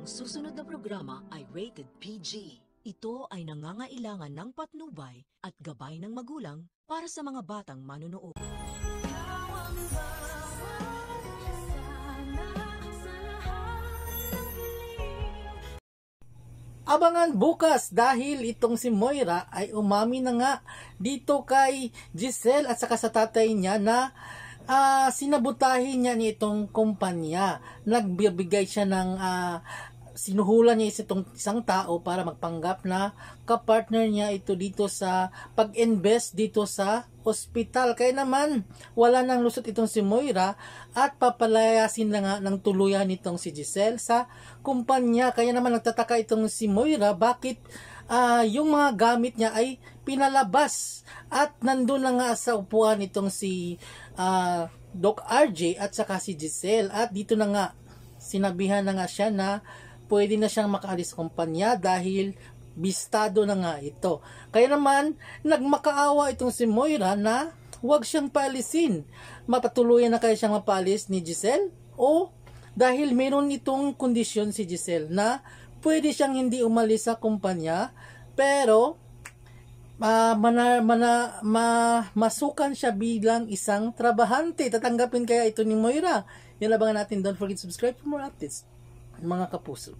Ang susunod na programa ay rated PG. Ito ay nangangailangan ng patnubay at gabay ng magulang para sa mga batang manunood. Abangan bukas dahil itong si Moira ay umami na nga dito kay Giselle at saka sa tatay niya na sinabutahin niya nitong kumpanya. Nagbibigay siya ng sinuhulan niya itong isang tao para magpanggap na kapartner niya ito dito sa pag-invest dito sa ospital. Kaya naman wala nang lusot itong si Moira at papalayasin na nga ng tuluyan itong si Giselle sa kumpanya. Kaya naman nagtataka itong si Moira bakit yung mga gamit niya ay pinalabas at nandun na nga sa upuan itong si Doc RJ at saka si Giselle. At dito na nga sinabihan na nga siya na pwede na siyang makaalis kumpanya dahil bistado na nga ito. Kaya naman nagmakaawa itong si Moira na huwag siyang paalisin. Mapatuluyan na kaya siyang mapaalis ni Giselle o dahil meron itong kondisyon si Giselle na pwede siyang hindi umalis sa kumpanya pero masukan siya bilang isang trabahante. Tatanggapin kaya ito ni Moira? Yan, abangan natin. Don't forget to subscribe for more updates, mga kapuso.